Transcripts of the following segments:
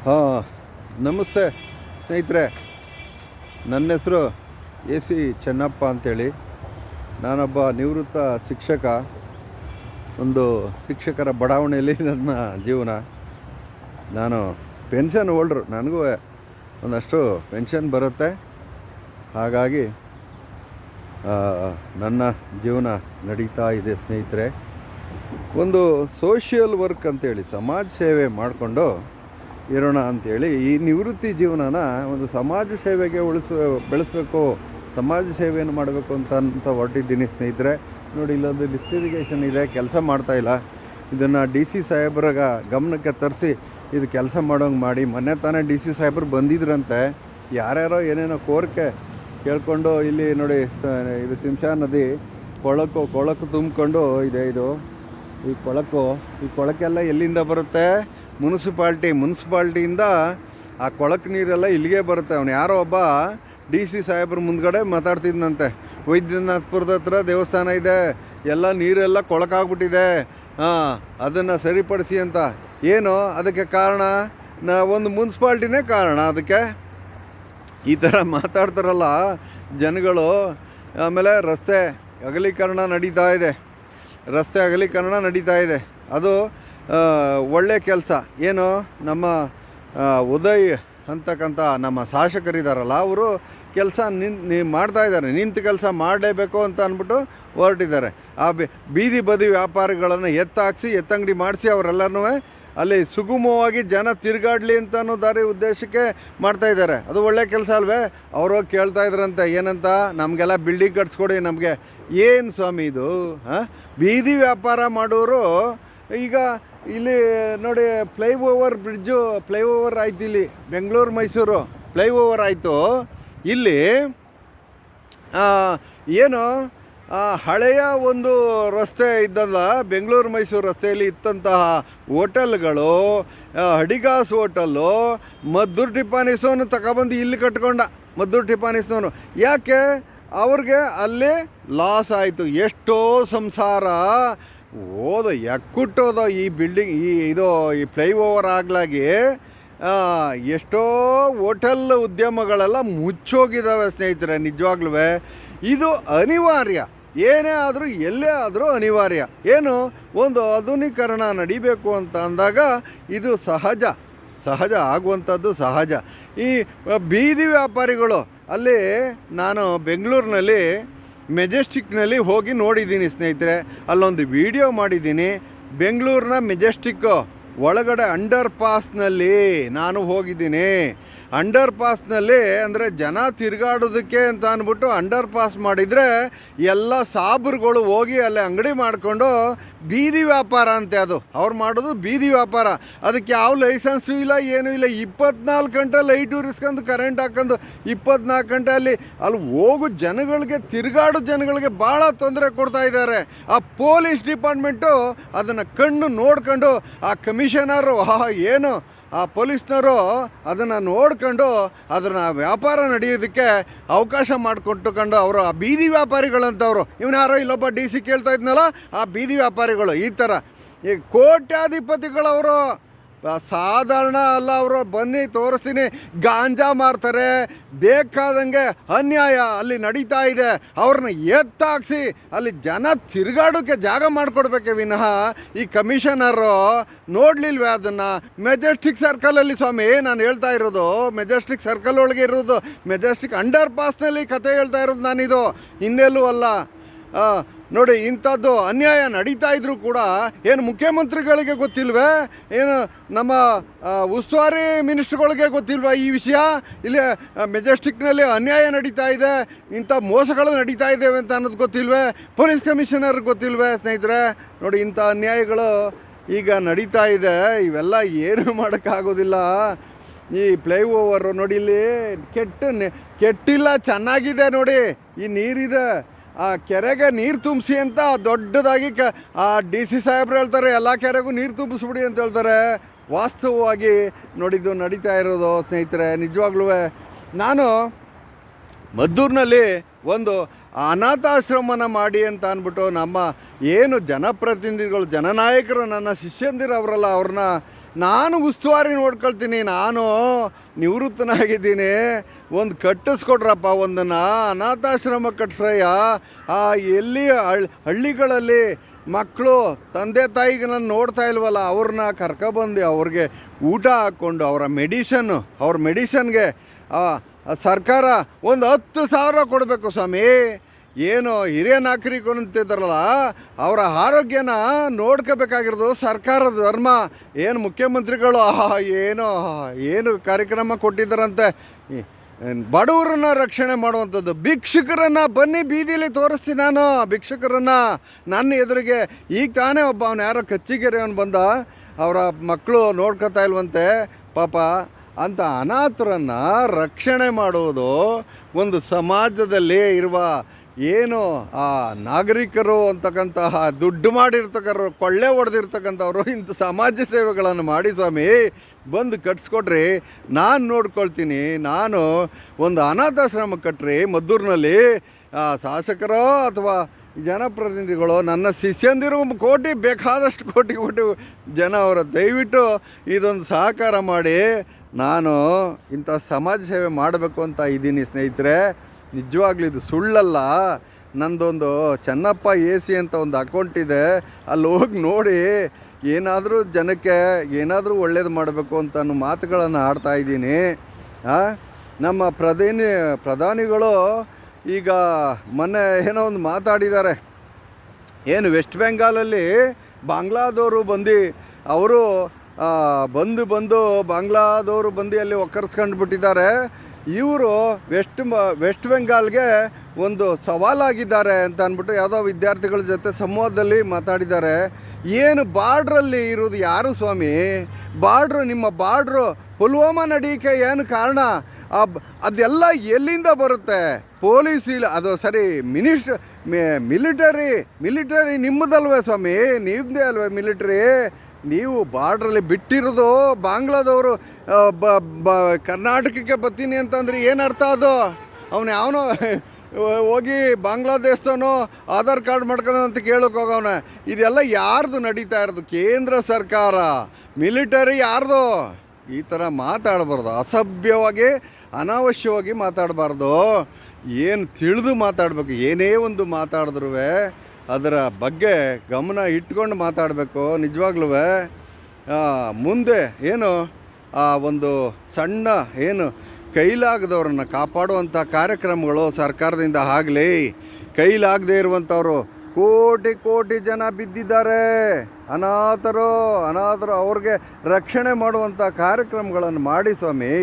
ಹಾಂ, ನಮಸ್ತೆ ಸ್ನೇಹಿತರೆ. ನನ್ನ ಹೆಸರು AC ಚೆನ್ನಪ್ಪ ಅಂಥೇಳಿ. ನಾನೊಬ್ಬ ನಿವೃತ್ತ ಶಿಕ್ಷಕ. ಒಂದು ಶಿಕ್ಷಕರ ಬಡಾವಣೆಯಲ್ಲಿ ನನ್ನ ಜೀವನ. ನಾನು ಪೆನ್ಷನ್ ಹೋಲ್ಡ್ರು. ನನಗೂ ಒಂದಷ್ಟು ಪೆನ್ಷನ್ ಬರುತ್ತೆ. ಹಾಗಾಗಿ ನನ್ನ ಜೀವನ ನಡೀತಾ ಇದೆ ಸ್ನೇಹಿತರೆ. ಒಂದು ಸೋಷಿಯಲ್ ವರ್ಕ್ ಅಂತೇಳಿ ಸಮಾಜ ಸೇವೆ ಮಾಡಿಕೊಂಡು ಇರೋಣ ಅಂಥೇಳಿ ಈ ನಿವೃತ್ತಿ ಜೀವನನ ಒಂದು ಸಮಾಜ ಸೇವೆಗೆ ಬೆಳೆಸಬೇಕು, ಸಮಾಜ ಸೇವೆಯನ್ನು ಮಾಡಬೇಕು ಅಂತ ಹೊರಟಿದ್ದೀನಿ ಸ್ನೇಹಿತರೆ. ನೋಡಿ, ಇಲ್ಲೊಂದು ಡಿಸ್ಟಿರಿಗೇಷನ್ ಇದೆ, ಕೆಲಸ ಮಾಡ್ತಾಯಿಲ್ಲ. ಇದನ್ನು DC ಸಾಹೇಬ್ರ ಗಮನಕ್ಕೆ ತರಿಸಿ ಇದು ಕೆಲಸ ಮಾಡೋಂಗೆ ಮಾಡಿ. ಮೊನ್ನೆ ತಾನೇ DC ಸಾಹೇಬ್ರು ಬಂದಿದ್ರಂತೆ. ಯಾರ್ಯಾರೋ ಏನೇನೋ ಕೋರಿಕೆ ಕೇಳ್ಕೊಂಡು ಇಲ್ಲಿ ನೋಡಿ, ಇದು ಸಿಂಶಾ ನದಿ ಕೊಳಕು ತುಂಬಿಕೊಂಡು ಇದೆ. ಈ ಕೊಳಕೆಲ್ಲ ಎಲ್ಲಿಂದ ಬರುತ್ತೆ? ಮುನ್ಸಿಪಾಲ್ಟಿಯಿಂದ ಆ ಕೊಳಕು ನೀರೆಲ್ಲ ಇಲ್ಲಿಗೆ ಬರುತ್ತೆ. ಅವನು ಯಾರೋ ಒಬ್ಬ DC ಸಾಹೇಬ್ರ ಮುಂದ್ಗಡೆ ಮಾತಾಡ್ತಿದ್ದಂತೆ. ವೈದ್ಯನಾಥಪುರದ ಹತ್ರ ದೇವಸ್ಥಾನ ಇದೆ, ಎಲ್ಲ ನೀರೆಲ್ಲ ಕೊಳಕಾಗ್ಬಿಟ್ಟಿದೆ, ಅದನ್ನು ಸರಿಪಡಿಸಿ ಅಂತ. ಏನು ಅದಕ್ಕೆ ಕಾರಣ? ಒಂದು ಮುನ್ಸಿಪಾಲ್ಟಿನೇ ಕಾರಣ ಅದಕ್ಕೆ. ಈ ಥರ ಮಾತಾಡ್ತಾರಲ್ಲ ಜನಗಳು. ಆಮೇಲೆ ರಸ್ತೆ ಅಗಲೀಕರಣ ನಡೀತಾ ಇದೆ. ಅದು ಒಳ್ಳೆಯ ಕೆಲಸ. ಏನು, ನಮ್ಮ ಉದಯ್ ಅಂತಕ್ಕಂಥ ನಮ್ಮ ಶಾಸಕರಿದ್ದಾರಲ್ಲ, ಅವರು ಕೆಲಸ ಮಾಡ್ತಾಯಿದ್ದಾರೆ. ನಿಂತು ಕೆಲಸ ಮಾಡಲೇಬೇಕು ಅಂತ ಅಂದ್ಬಿಟ್ಟು ಹೊರಟಿದ್ದಾರೆ. ಆ ಬೀದಿ ಬದಿ ವ್ಯಾಪಾರಿಗಳನ್ನು ಎತ್ತಂಗಡಿ ಮಾಡಿಸಿ ಅವರೆಲ್ಲನೂ ಅಲ್ಲಿ ಸುಗಮವಾಗಿ ಜನ ತಿರುಗಾಡಲಿ ಅಂತ ಅನ್ನೋ ಉದ್ದೇಶಕ್ಕೆ ಮಾಡ್ತಾಯಿದ್ದಾರೆ. ಅದು ಒಳ್ಳೆಯ ಕೆಲಸ ಅಲ್ವೇ? ಅವರು ಕೇಳ್ತಾ ಇದ್ರಂತೆ, ಏನಂತ, ನಮಗೆಲ್ಲ ಬಿಲ್ಡಿಂಗ್ ಕಟ್ಸ್ಕೊಡಿ. ನಮಗೆ ಏನು ಸ್ವಾಮಿ ಇದು? ಬೀದಿ ವ್ಯಾಪಾರ ಮಾಡೋರು ಈಗ ಇಲ್ಲಿ ನೋಡಿ, ಫ್ಲೈಓವರ್ ಆಯ್ತು. ಇಲ್ಲಿ ಬೆಂಗಳೂರು ಮೈಸೂರು ಫ್ಲೈಓವರ್ ಆಯಿತು. ಇಲ್ಲಿ ಏನು ಹಳೆಯ ಒಂದು ರಸ್ತೆ ಇದ್ದಲ್ಲ, ಬೆಂಗಳೂರು ಮೈಸೂರು ರಸ್ತೆಯಲ್ಲಿ ಇತ್ತಂತಹ ಹೋಟೆಲ್ಗಳು, ಅಡಿಗಾಸ್ ಹೋಟೆಲ್ಲು, ಮದ್ದೂರು ಟಿಪಾನಿಸೋನು ತಗೊಬಂದು ಇಲ್ಲಿ ಕಟ್ಕೊಂಡ. ಮದ್ದೂರು ಟಿಪಾನಿಸೋನು ಯಾಕೆ? ಅವ್ರಿಗೆ ಅಲ್ಲಿ ಲಾಸ್ ಆಯಿತು. ಎಷ್ಟೋ ಸಂಸಾರ ಎಕ್ಕುಟ್ಟೋದು. ಈ ಬಿಲ್ಡಿಂಗ್ ಈ ಫ್ಲೈಓವರ್ ಆಗಲಾಗಿ ಎಷ್ಟೋ ಹೋಟೆಲ್ ಉದ್ಯಮಗಳೆಲ್ಲ ಮುಚ್ಚೋಗಿದ್ದಾವೆ ಸ್ನೇಹಿತರೆ. ನಿಜವಾಗ್ಲೂ ಇದು ಅನಿವಾರ್ಯ. ಏನೇ ಆದರೂ ಎಲ್ಲೇ ಆದರೂ ಅನಿವಾರ್ಯ. ಏನು, ಒಂದು ಆಧುನೀಕರಣ ನಡಿಬೇಕು ಅಂತ ಅಂದಾಗ ಇದು ಸಹಜ ಆಗುವಂಥದ್ದು ಸಹಜ. ಈ ಬೀದಿ ವ್ಯಾಪಾರಿಗಳು ಅಲ್ಲಿ, ನಾನು ಬೆಂಗಳೂರಿನಲ್ಲಿ ಮೆಜೆಸ್ಟಿಕ್ನಲ್ಲಿ ಹೋಗಿ ನೋಡಿದ್ದೀನಿ ಸ್ನೇಹಿತರೆ. ಅಲ್ಲೊಂದು ವಿಡಿಯೋ ಮಾಡಿದ್ದೀನಿ. ಬೆಂಗಳೂರಿನ ಮೆಜೆಸ್ಟಿಕ್ಕು ಒಳಗಡೆ ಅಂಡರ್ ಪಾಸ್ನಲ್ಲಿ ನಾನು ಹೋಗಿದ್ದೀನಿ. ಅಂಡರ್ ಪಾಸ್ನಲ್ಲಿ ಅಂದರೆ ಜನ ತಿರುಗಾಡೋದಕ್ಕೆ ಅಂತ ಅಂದ್ಬಿಟ್ಟು ಅಂಡರ್ ಪಾಸ್ ಮಾಡಿದರೆ ಎಲ್ಲ ಸಾಬ್ರುಗಳು ಹೋಗಿ ಅಲ್ಲಿ ಅಂಗಡಿ ಮಾಡಿಕೊಂಡು ಬೀದಿ ವ್ಯಾಪಾರ ಅಂತೆ. ಅದು ಅವ್ರು ಮಾಡೋದು ಬೀದಿ ವ್ಯಾಪಾರ. ಅದಕ್ಕೆ ಯಾವ ಲೈಸೆನ್ಸು ಇಲ್ಲ, ಏನೂ ಇಲ್ಲ. 24 ಗಂಟೆ ಲೈಟು ಇರಿಸ್ಕೊಂಡು ಕರೆಂಟ್ ಹಾಕೊಂಡು 24 ಗಂಟೆ ಅಲ್ಲಿ ಹೋಗೋ ಜನಗಳಿಗೆ, ತಿರುಗಾಡೋ ಜನಗಳಿಗೆ ಭಾಳ ತೊಂದರೆ ಕೊಡ್ತಾ ಇದ್ದಾರೆ. ಆ ಪೊಲೀಸ್ ಡಿಪಾರ್ಟ್ಮೆಂಟು ಅದನ್ನು ಕಣ್ಣು ನೋಡ್ಕೊಂಡು, ಆ ಕಮಿಷನರು ಏನು ಆ ಪೊಲೀಸ್ನವರು ಅದನ್ನು ನೋಡ್ಕೊಂಡು ಅದನ್ನು ವ್ಯಾಪಾರ ನಡೆಯೋದಕ್ಕೆ ಅವಕಾಶ ಮಾಡಿಕೊಟ್ಟುಕೊಂಡು ಅವರು ಆ ಬೀದಿ ವ್ಯಾಪಾರಿಗಳಂತವರು, ಇವನು ಯಾರೋ ಇಲ್ಲೊಬ್ಬ DC ಕೇಳ್ತಾ ಇದ್ನಲ್ಲ, ಆ ಬೀದಿ ವ್ಯಾಪಾರಿಗಳು ಈ ಥರ ಈ ಕೋಟ್ಯಾಧಿಪತಿಗಳವರು. ಸಾಧಾರಣ ಅಲ್ಲ ಅವರು. ಬನ್ನಿ ತೋರಿಸ್ತೀನಿ. ಗಾಂಜಾ ಮಾರ್ತಾರೆ, ಬೇಕಾದಂಗೆ ಅನ್ಯಾಯ ಅಲ್ಲಿ ನಡೀತಾ ಇದೆ. ಅವ್ರನ್ನ ಎತ್ತಾಕ್ಸಿ ಅಲ್ಲಿ ಜನ ತಿರುಗಾಡೋಕ್ಕೆ ಜಾಗ ಮಾಡಿಕೊಡ್ಬೇಕೆ ವಿನಃ ಈ ಕಮಿಷನರು ನೋಡಲಿಲ್ವೇ ಅದನ್ನು? ಮೆಜೆಸ್ಟಿಕ್ ಸರ್ಕಲಲ್ಲಿ ಸ್ವಾಮಿ ನಾನು ಹೇಳ್ತಾ ಇರೋದು, ಮೆಜೆಸ್ಟಿಕ್ ಸರ್ಕಲ್ ಒಳಗೆ ಇರೋದು, ಮೆಜೆಸ್ಟಿಕ್ ಅಂಡರ್ ಪಾಸ್ನಲ್ಲಿ ಕತೆ ಹೇಳ್ತಾ ಇರೋದು ನಾನಿದು, ಇನ್ನೆಲ್ಲೂ ಅಲ್ಲ. ನೋಡಿ, ಇಂಥದ್ದು ಅನ್ಯಾಯ ನಡೀತಾ ಇದ್ರೂ ಕೂಡ ಏನು ಮುಖ್ಯಮಂತ್ರಿಗಳಿಗೆ ಗೊತ್ತಿಲ್ವೇ? ಏನು ನಮ್ಮ ಉಸ್ತುವಾರಿ ಮಿನಿಸ್ಟ್ರುಗಳಿಗೆ ಗೊತ್ತಿಲ್ವಾ ಈ ವಿಷಯ? ಇಲ್ಲಿ ಮೆಜೆಸ್ಟಿಕ್ನಲ್ಲಿ ಅನ್ಯಾಯ ನಡೀತಾ ಇದೆ, ಇಂಥ ಮೋಸಗಳು ನಡೀತಾ ಇದ್ದೇವೆ ಅಂತ ಅನ್ನೋದು ಗೊತ್ತಿಲ್ವೇ? ಪೊಲೀಸ್ ಕಮಿಷನರ್ಗೆ ಗೊತ್ತಿಲ್ವೇ ಸ್ನೇಹಿತರೆ? ನೋಡಿ, ಇಂಥ ಅನ್ಯಾಯಗಳು ಈಗ ನಡೀತಾ ಇದೆ. ಇವೆಲ್ಲ ಏನು ಮಾಡೋಕ್ಕಾಗೋದಿಲ್ಲ. ಈ ಫ್ಲೈಓವರು ನೋಡಿ, ಇಲ್ಲಿ ಕೆಟ್ಟಿಲ್ಲ, ಚೆನ್ನಾಗಿದೆ. ನೋಡಿ, ಈ ನೀರಿದೆ, ಆ ಕೆರೆಗೆ ನೀರು ತುಂಬಿಸಿ ಅಂತ ದೊಡ್ಡದಾಗಿ ಆ DC ಸಾಹೇಬ್ರು ಹೇಳ್ತಾರೆ, ಎಲ್ಲ ಕೆರೆಗೂ ನೀರು ತುಂಬಿಸ್ಬಿಡಿ ಅಂತ ಹೇಳ್ತಾರೆ. ವಾಸ್ತವವಾಗಿ ನೋಡಿದ್ದು ನಡೀತಾ ಇರೋದು ಸ್ನೇಹಿತರೆ. ನಿಜವಾಗ್ಲೂ ನಾನು ಮದ್ದೂರಿನಲ್ಲಿ ಒಂದು ಅನಾಥಾಶ್ರಮನ ಮಾಡಿ ಅಂತ ಅಂದ್ಬಿಟ್ಟು ನಮ್ಮ ಏನು ಜನಪ್ರತಿನಿಧಿಗಳು, ಜನನಾಯಕರು, ನನ್ನ ಶಿಷ್ಯಂದಿರು ಅವರಲ್ಲ, ಅವ್ರನ್ನ ನಾನು ಉಸ್ತುವಾರಿ ನೋಡ್ಕೊಳ್ತೀನಿ, ನಾನು ನಿವೃತ್ತನಾಗಿದ್ದೀನಿ, ಒಂದು ಕಟ್ಟಿಸ್ಕೊಡ್ರಪ್ಪ, ಒಂದನ್ನು ಅನಾಥಾಶ್ರಮ ಕಟ್ಸ್ರಯ್ಯ. ಎಲ್ಲಿ ಹಳ್ಳಿಗಳಲ್ಲಿ ಮಕ್ಕಳು ತಂದೆ ತಾಯಿಗೆ ನಾನು ನೋಡ್ತಾ ಇಲ್ವಲ್ಲ, ಅವ್ರನ್ನ ಕರ್ಕೊಬಂದು ಅವ್ರಿಗೆ ಊಟ ಹಾಕ್ಕೊಂಡು ಅವ್ರ ಮೆಡಿಷನ್ಗೆ ಸರ್ಕಾರ ಒಂದು 10,000 ಕೊಡಬೇಕು ಸ್ವಾಮಿ. ಏನು ಹಿರಿಯ ನಾಗರಿಕರು ಅಂತಿದ್ದಾರಲ್ಲ, ಅವರ ಆರೋಗ್ಯನ ನೋಡ್ಕೋಬೇಕಾಗಿರೋದು ಸರ್ಕಾರದ ಧರ್ಮ. ಏನು ಮುಖ್ಯಮಂತ್ರಿಗಳು ಏನು ಕಾರ್ಯಕ್ರಮ ಕೊಟ್ಟಿದ್ದಾರಂತೆ, ಬಡವರನ್ನ ರಕ್ಷಣೆ ಮಾಡುವಂಥದ್ದು. ಭಿಕ್ಷುಕರನ್ನು ಬನ್ನಿ ಬೀದಿಲಿ ತೋರಿಸ್ತೀನಿ ನಾನು, ಭಿಕ್ಷುಕರನ್ನು ನನ್ನ ಎದುರಿಗೆ. ಈಗ ತಾನೇ ಅವನು ಯಾರೋ ಕಚ್ಚಿಗೆರೆ ಅವನು ಬಂದ, ಅವರ ಮಕ್ಕಳು ನೋಡ್ಕೊತಾ ಇಲ್ವಂತೆ ಪಾಪ. ಅಂತ ಅನಾಥರನ್ನು ರಕ್ಷಣೆ ಮಾಡುವುದು ಒಂದು ಸಮಾಜದಲ್ಲಿ ಇರುವ ಏನು ಆ ನಾಗರಿಕರು ಅಂತಕ್ಕಂತಹ ದುಡ್ಡು ಮಾಡಿರ್ತಕ್ಕಂಥವ್ರು, ಕೊಳ್ಳೆ ಹೊಡೆದಿರ್ತಕ್ಕಂಥವ್ರು ಇಂಥ ಸಮಾಜ ಸೇವೆಗಳನ್ನು ಮಾಡಿ ಸ್ವಾಮಿ ಬಂದು ಕಟ್ಸ್ಕೊಡ್ರಿ, ನಾನು ನೋಡ್ಕೊಳ್ತೀನಿ. ನಾನು ಒಂದು ಅನಾಥಾಶ್ರಮ ಕಟ್ಟ್ರಿ ಮದ್ದೂರಿನಲ್ಲಿ. ಶಾಸಕರೋ ಅಥವಾ ಜನಪ್ರತಿನಿಧಿಗಳು, ನನ್ನ ಶಿಷ್ಯಂದಿರು ಕೋಟಿ ಬೇಕಾದಷ್ಟು ಕೋಟಿ ಜನ ಅವರ, ದಯವಿಟ್ಟು ಇದೊಂದು ಸಹಕಾರ ಮಾಡಿ ನಾನು ಇಂಥ ಸಮಾಜ ಸೇವೆ ಮಾಡಬೇಕು ಅಂತ ಇದ್ದೀನಿ ಸ್ನೇಹಿತರೆ. ನಿಜವಾಗ್ಲೂ ಇದು ಸುಳ್ಳಲ್ಲ. ನಂದೊಂದು ಚೆನ್ನಪ್ಪ AC ಅಂತ ಒಂದು ಅಕೌಂಟ್ ಇದೆ, ಅಲ್ಲಿ ಹೋಗಿ ನೋಡಿ. ಏನಾದರೂ ಜನಕ್ಕೆ ಏನಾದರೂ ಒಳ್ಳೇದು ಮಾಡಬೇಕು ಅಂತ ಅನ್ನೋ ಮಾತುಗಳನ್ನು ಆಡ್ತಾಯಿದ್ದೀನಿ. ನಮ್ಮ ಪ್ರಧಾನಿಗಳು ಈಗ ಮೊನ್ನೆ ಏನೋ ಒಂದು ಮಾತಾಡಿದ್ದಾರೆ. ಏನು ವೆಸ್ಟ್ ಬೆಂಗಾಲಲ್ಲಿ ಬಾಂಗ್ಲಾದವರು ಅವರು ಬಾಂಗ್ಲಾದವರು ಅಲ್ಲಿ ಒಕ್ಕರ್ಸ್ಕೊಂಡು ಬಿಟ್ಟಿದ್ದಾರೆ. ಇವರು ವೆಸ್ಟ್ ಬೆಂಗಾಲ್ಗೆ ಒಂದು ಸವಾಲಾಗಿದ್ದಾರೆ ಅಂತ ಅಂದ್ಬಿಟ್ಟು ಯಾವುದೋ ವಿದ್ಯಾರ್ಥಿಗಳ ಜೊತೆ ಸಂವಾದದಲ್ಲಿ ಮಾತಾಡಿದ್ದಾರೆ. ಏನು ಬಾರ್ಡ್ರಲ್ಲಿ ಇರೋದು ಯಾರು ಸ್ವಾಮಿ? ನಿಮ್ಮ ಬಾರ್ಡ್ರು ಪುಲ್ವಾಮಾ ನಡೀಕೆ ಏನು ಕಾರಣ? ಅದೆಲ್ಲ ಎಲ್ಲಿಂದ ಬರುತ್ತೆ? ಪೊಲೀಸ್ ಇಲ್ಲ, ಅದು ಸರಿ, ಮಿಲಿಟರಿ ನಿಮ್ಮದಲ್ವೇ ಸ್ವಾಮಿ? ನಿಮ್ಮದೇ ಅಲ್ವೇ ಮಿಲಿಟರಿ? ನೀವು ಬಾರ್ಡ್ರಲ್ಲಿ ಬಿಟ್ಟಿರೋದು ಬಾಂಗ್ಲಾದವರು ಕರ್ನಾಟಕಕ್ಕೆ ಬರ್ತೀನಿ ಅಂತಂದ್ರೆ ಏನರ್ಥ ಅದು? ಯಾವನೋ ಹೋಗಿ ಬಾಂಗ್ಲಾದೇಶದವನು ಆಧಾರ್ ಕಾರ್ಡ್ ಮಾಡ್ಕೊಂಡು ಅಂತ ಕೇಳೋಕೆ ಹೋಗವನ. ಇದೆಲ್ಲ ಯಾರ್ದು ನಡೀತಾ ಇರೋದು? ಕೇಂದ್ರ ಸರ್ಕಾರ, ಮಿಲಿಟರಿ ಯಾರ್ದು? ಈ ಥರ ಮಾತಾಡಬಾರ್ದು, ಅಸಭ್ಯವಾಗಿ ಅನಾವಶ್ಯವಾಗಿ ಮಾತಾಡಬಾರ್ದು. ಏನು ತಿಳಿದು ಮಾತಾಡಬೇಕು. ಏನೇ ಒಂದು ಮಾತಾಡಿದ್ರೂ ಅದರ ಬಗ್ಗೆ ಗಮನ ಇಟ್ಕೊಂಡು ಮಾತಾಡಬೇಕು. ನಿಜವಾಗ್ಲೂ ಮುಂದೆ ಏನು ಒಂದು ಸಣ್ಣ ಕೈಲಾಗದವ್ರನ್ನ ಕಾಪಾಡುವಂಥ ಕಾರ್ಯಕ್ರಮಗಳು ಸರ್ಕಾರದಿಂದ ಆಗಲಿ. ಕೈಲಾಗದೇ ಇರುವಂಥವ್ರು ಕೋಟಿ ಜನ ಬಿದ್ದಿದ್ದಾರೆ, ಅನಾಥರು ಅವ್ರಿಗೆ ರಕ್ಷಣೆ ಮಾಡುವಂಥ ಕಾರ್ಯಕ್ರಮಗಳನ್ನು ಮಾಡಿ ಸ್ವಾಮಿ.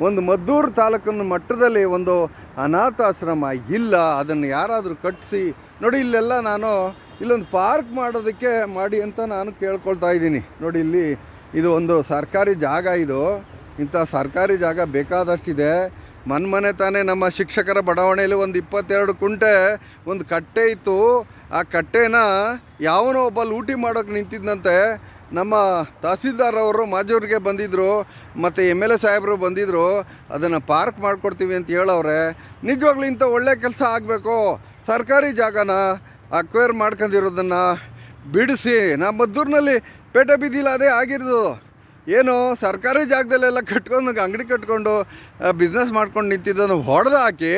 ಒಂದು ಮದ್ದೂರು ತಾಲೂಕಿನ ಮಟ್ಟದಲ್ಲಿ ಒಂದು ಅನಾಥಾಶ್ರಮ ಇಲ್ಲ, ಅದನ್ನು ಯಾರಾದರೂ ಕಟ್ಟಿಸಿ ನೋಡಿ. ಇಲ್ಲೊಂದು ಪಾರ್ಕ್ ಮಾಡೋದಕ್ಕೆ ಮಾಡಿ ಅಂತ ನಾನು ಕೇಳ್ಕೊಳ್ತಾ ಇದ್ದೀನಿ. ನೋಡಿ, ಇದು ಒಂದು ಸರ್ಕಾರಿ ಜಾಗ. ಇಂಥ ಸರ್ಕಾರಿ ಜಾಗ ಬೇಕಾದಷ್ಟಿದೆ. ಮನೆ ತಾನೇ ನಮ್ಮ ಶಿಕ್ಷಕರ ಬಡಾವಣೆಯಲ್ಲಿ ಒಂದು 22 ಕುಂಟೆ ಒಂದು ಕಟ್ಟೆ ಇತ್ತು. ಆ ಕಟ್ಟೆನ ಯಾವನೋ ಒಬ್ಬ ಲೂಟಿ ಮಾಡೋಕ್ಕೆ ನಿಂತಿದ್ದಂತೆ. ನಮ್ಮ ತಹಸೀಲ್ದಾರ್ ಅವರು ಮಾಜೂರಿಗೆ ಬಂದಿದ್ದರು, ಮತ್ತು MLA ಸಾಹೇಬರು ಬಂದಿದ್ದರು. ಅದನ್ನು ಪಾರ್ಕ್ ಮಾಡಿಕೊಡ್ತೀವಿ ಅಂತ ಹೇಳವ್ರೆ. ನಿಜವಾಗ್ಲೂ ಇಂಥ ಒಳ್ಳೆ ಕೆಲಸ ಆಗಬೇಕು. ಸರ್ಕಾರಿ ಜಾಗನ ಅಕ್ವೈರ್ ಮಾಡ್ಕೊಂಡಿರೋದನ್ನು ಬಿಡಿಸಿ. ನಮ್ಮ ಮದ್ದೂರಿನಲ್ಲಿ ಪೇಟೆ ಬೀದಿಲ್ಲ ಅದೇ ಆಗಿರೋದು. ಏನು ಸರ್ಕಾರಿ ಜಾಗದಲ್ಲೆಲ್ಲ ಅಂಗಡಿ ಕಟ್ಕೊಂಡು ಬಿಸ್ನೆಸ್ ಮಾಡ್ಕೊಂಡು ನಿಂತಿದ್ದನ್ನು ಹೊಡೆದು ಹಾಕಿ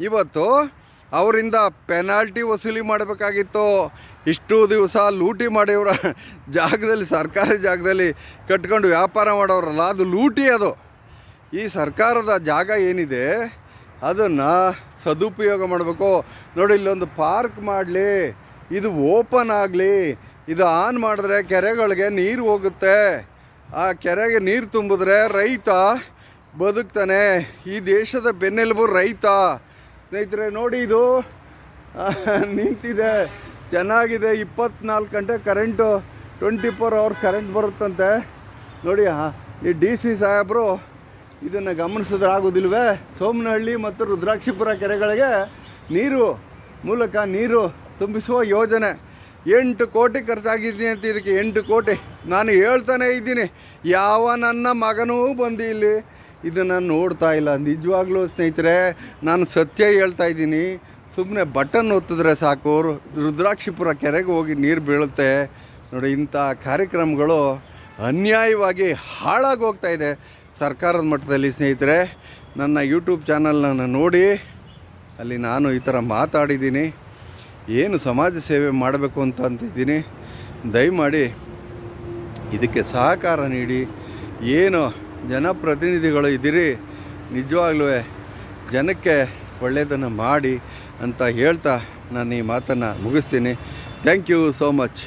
ಇವತ್ತು ಅವರಿಂದ ಪೆನಾಲ್ಟಿ ವಸೂಲಿ ಮಾಡಬೇಕಾಗಿತ್ತು. ಇಷ್ಟು ದಿವಸ ಲೂಟಿ ಮಾಡಿವ್ರ ಜಾಗದಲ್ಲಿ, ಸರ್ಕಾರಿ ಜಾಗದಲ್ಲಿ ಕಟ್ಕೊಂಡು ವ್ಯಾಪಾರ ಮಾಡೋರಲ್ಲ, ಅದು ಲೂಟಿ. ಅದು ಈ ಸರ್ಕಾರದ ಜಾಗ ಏನಿದೆ ಅದನ್ನು ಸದುಪಯೋಗ ಮಾಡಬೇಕು. ನೋಡಿ, ಇಲ್ಲೊಂದು ಪಾರ್ಕ್ ಮಾಡಲಿ, ಇದು ಓಪನ್ ಆಗಲಿ. ಇದು ಆನ್ ಮಾಡಿದ್ರೆ ಕೆರೆಗಳಿಗೆ ನೀರು ಹೋಗುತ್ತೆ. ಆ ಕೆರೆಗೆ ನೀರು ತುಂಬಿದ್ರೆ ರೈತ ಬದುಕ್ತಾನೆ. ಈ ದೇಶದ ಬೆನ್ನೆಲುಬು ರೈತ. ಸ್ನೇಹಿತರೆ ನೋಡಿ, ಇದು ನಿಂತಿದೆ, ಚೆನ್ನಾಗಿದೆ. 24 ಗಂಟೆ ಕರೆಂಟು, 24 hours ಕರೆಂಟ್ ಬರುತ್ತಂತೆ. ನೋಡಿ, ಈ DC ಸಾಹೇಬರು ಇದನ್ನು ಗಮನಿಸಿದ್ರಾಗೋದಿಲ್ವೇ? ಸೋಮನಹಳ್ಳಿ ಮತ್ತು ರುದ್ರಾಕ್ಷಿಪುರ ಕೆರೆಗಳಿಗೆ ನೀರು ತುಂಬಿಸುವ ಯೋಜನೆ 8 ಕೋಟಿ ಖರ್ಚಾಗಿದ್ದೀನಿ ಅಂತ. ಇದಕ್ಕೆ 8 ಕೋಟಿ ನಾನು ಹೇಳ್ತಾನೆ ಇದ್ದೀನಿ. ಯಾವ ನನ್ನ ಮಗನೂ ಬಂದು ಇಲ್ಲಿ ಇದನ್ನು ನೋಡ್ತಾ ಇಲ್ಲ. ನಿಜವಾಗ್ಲೂ ಸ್ನೇಹಿತರೆ, ನಾನು ಸತ್ಯ ಹೇಳ್ತಾ ಇದ್ದೀನಿ. ಸುಮ್ಮನೆ ಬಟನ್ ಒತ್ತಿದ್ರೆ ಸಾಕು, ರುದ್ರಾಕ್ಷಿಪುರ ಕೆರೆಗೆ ಹೋಗಿ ನೀರು ಬೀಳುತ್ತೆ. ನೋಡಿ, ಇಂಥ ಕಾರ್ಯಕ್ರಮಗಳು ಅನ್ಯಾಯವಾಗಿ ಹಾಳಾಗಿ ಹೋಗ್ತಾ ಇದೆ ಸರ್ಕಾರದ ಮಟ್ಟದಲ್ಲಿ. ಸ್ನೇಹಿತರೆ, ನನ್ನ ಯೂಟ್ಯೂಬ್ ಚಾನಲ್ನ ನೋಡಿ ಅಲ್ಲಿ ನಾನು ಈ ಥರ ಮಾತಾಡಿದ್ದೀನಿ, ಏನು ಸಮಾಜ ಸೇವೆ ಮಾಡಬೇಕು ಅಂತಿದ್ದೀನಿ. ದಯಮಾಡಿ ಇದಕ್ಕೆ ಸಹಕಾರ ನೀಡಿ. ಏನು ಜನಪ್ರತಿನಿಧಿಗಳು ಇದ್ದೀರಿ, ನಿಜವಾಗ್ಲೂ ಜನಕ್ಕೆ ಒಳ್ಳೆಯದನ್ನು ಮಾಡಿ ಅಂತ ಹೇಳ್ತಾ ನಾನು ಈ ಮಾತನ್ನು ಮುಗಿಸ್ತೀನಿ. Thank you so much.